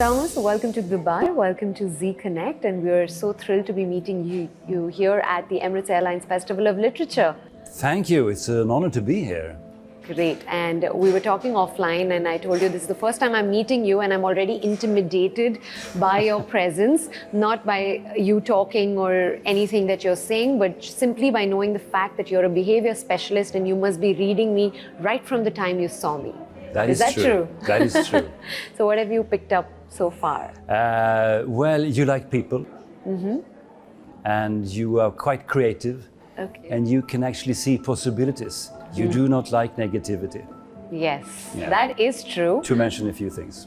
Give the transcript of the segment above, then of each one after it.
Thomas, welcome to Dubai, welcome to Z Connect, and we're so thrilled to be meeting you here at the Emirates Airlines Festival of Literature. Thank you, it's an honor to be here. Great, and we were talking offline and I told you this is the first time I'm meeting you and I'm already intimidated by your presence, not by you talking or anything that you're saying, but simply by knowing the fact that you're a behavior specialist and you must be reading me right from the time you saw me. Is that true? That is true. So what have you picked up so far? Well, you like people, and you are quite creative, and you can actually see possibilities. You do not like negativity. Yes, that is true. To mention a few things.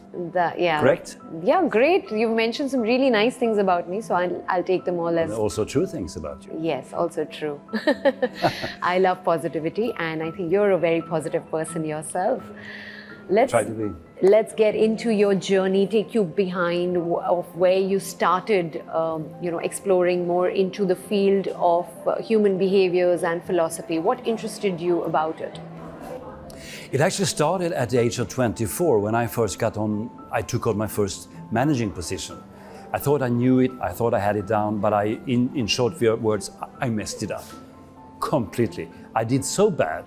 Yeah. Correct? Yeah, great. You've mentioned some really nice things about me, so I'll take them all as... And also true things about you. Yes, also true. I love positivity, and I think you're a very positive person yourself. Try to be. Let's get into your journey, take you behind of where you started, exploring more into the field of human behaviors and philosophy. What interested you about it? It actually started at the age of 24 when I took on my first managing position. I thought I knew it, I thought I had it down, but in short words, I messed it up completely. I did so bad,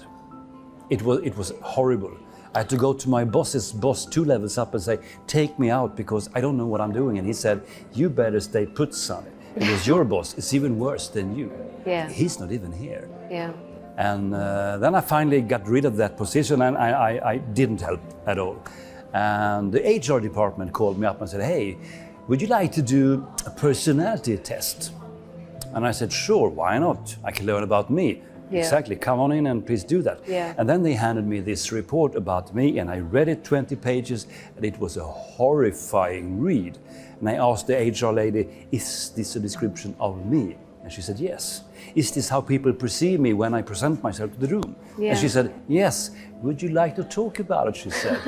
it was horrible. I had to go to my boss's boss 2 levels up and say, take me out because I don't know what I'm doing. And he said, you better stay put, son, because your boss is even worse than you. Yeah. He's not even here. Yeah. And then I finally got rid of that position and I didn't help at all. And the HR department called me up and said, hey, would you like to do a personality test? And I said, sure, why not? I can learn about me. Yeah. Exactly, come on in and please do that. Yeah. And then they handed me this report about me and I read it 20 pages and it was a horrifying read. And I asked the HR lady, is this a description of me? And she said, yes. Is this how people perceive me when I present myself to the room? Yeah. And she said, yes. Would you like to talk about it, she said.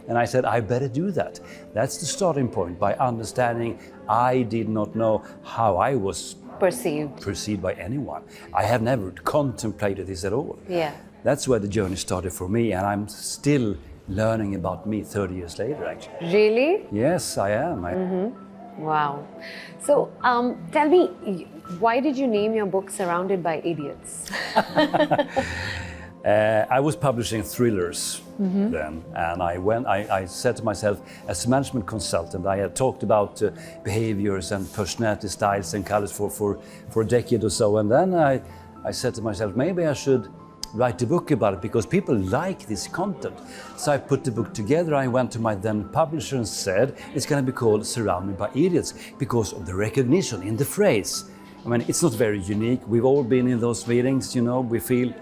And I said, I better do that. That's the starting point, by understanding I did not know how I was perceived by anyone. I have never contemplated this at all. Yeah. That's where the journey started for me, and I'm still learning about me 30 years later, actually. Really? Yes, I am. Wow. So tell me, why did you name your book Surrounded by Idiots? I was publishing thrillers then, and I said to myself, as a management consultant, I had talked about behaviors and personality styles and colors for a decade or so, and then I said to myself, maybe I should write a book about it because people like this content. So I put the book together. I went to my then publisher and said, it's going to be called Surrounded by Idiots because of the recognition in the phrase. I mean, it's not very unique. We've all been in those meetings, we feel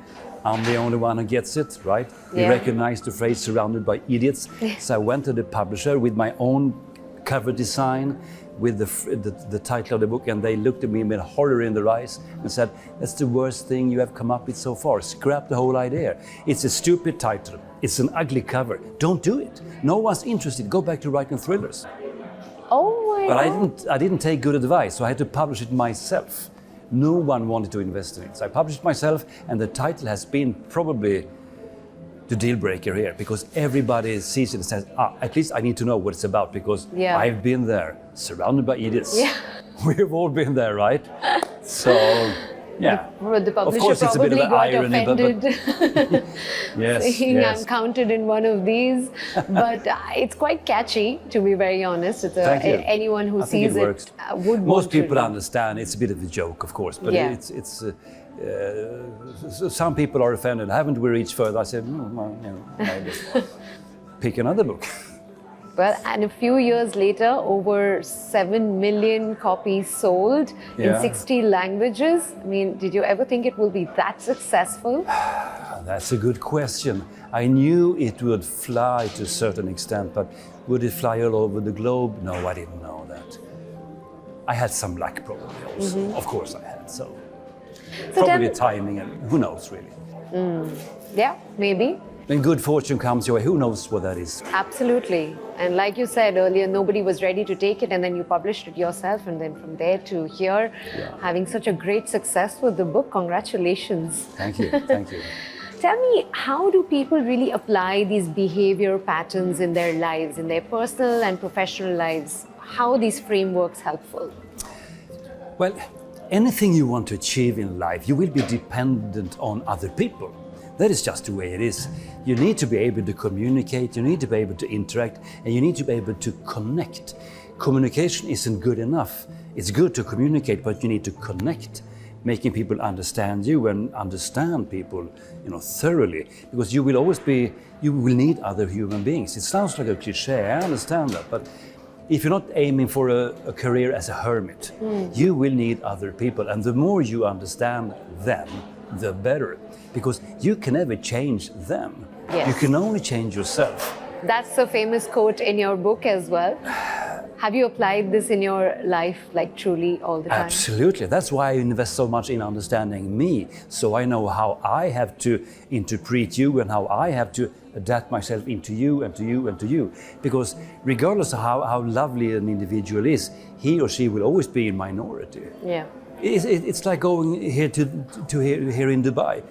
I'm the only one who gets it, right? We recognize the phrase surrounded by idiots. So I went to the publisher with my own cover design, with the title of the book, and they looked at me with horror in their eyes and said, that's the worst thing you have come up with so far. Scrap the whole idea. It's a stupid title. It's an ugly cover. Don't do it. No one's interested. Go back to writing thrillers. Oh my God. But I didn't take good advice, so I had to publish it myself. No one wanted to invest in it. So I published it myself, and the title has been probably the deal breaker here, because everybody sees it and says, at least I need to know what it's about, because I've been there, surrounded by idiots. Yeah. We've all been there, right? So, yeah. The publisher of course, it's a bit of an irony, offended. But yes, saying I'm counted in one of these, but it's quite catchy, to be very honest. It's anyone who sees it would. Most people understand. It's a bit of a joke, of course, but it's. Some people are offended. Haven't we reached further? I said, maybe pick another book. Well, and a few years later, over 7 million copies sold in 60 languages. I mean, did you ever think it will be that successful? That's a good question. I knew it would fly to a certain extent, but would it fly all over the globe? No, I didn't know that. I had some luck probably also. Of course I had, so probably timing and who knows really. Yeah, maybe. When good fortune comes your way, who knows what that is? Absolutely. And like you said earlier, nobody was ready to take it, and then you published it yourself, and then from there to here, having such a great success with the book. Congratulations. Thank you, thank you. Tell me, how do people really apply these behavior patterns in their lives, in their personal and professional lives? How are these frameworks helpful? Well, anything you want to achieve in life, you will be dependent on other people. That is just the way it is. You need to be able to communicate, you need to be able to interact, and you need to be able to connect. Communication isn't good enough. It's good to communicate, but you need to connect, making people understand you and understand people, thoroughly. Because you will need other human beings. It sounds like a cliche, I understand that, but if you're not aiming for a career as a hermit, you will need other people. And the more you understand them, the better. Because you can never change them. Yes. You can only change yourself. That's a famous quote in your book as well. Have you applied this in your life, like truly all the time? Absolutely. That's why I invest so much in understanding me. So I know how I have to interpret you and how I have to adapt myself into you and to you and to you. Because regardless of how lovely an individual is, he or she will always be in minority. Yeah. It's like going here to here in Dubai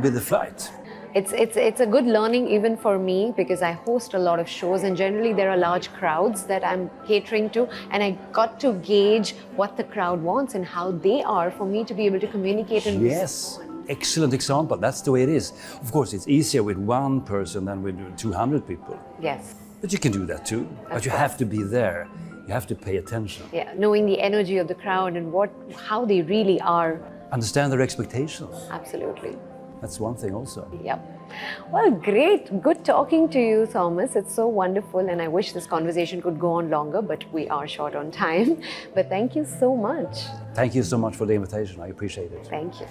with the flight. It's a good learning even for me, because I host a lot of shows and generally there are large crowds that I'm catering to, and I got to gauge what the crowd wants and how they are for me to be able to communicate and Yes, excellent example. That's the way it is. Of course, it's easier with one person than with 200 people. Yes. But you can do that too. But you have to be there. You have to pay attention. Yeah, knowing the energy of the crowd and how they really are. Understand their expectations. Absolutely. That's one thing also. Yep. Well, great. Good talking to you, Thomas. It's so wonderful, and I wish this conversation could go on longer, but we are short on time. But thank you so much. Thank you so much for the invitation. I appreciate it. Thank you.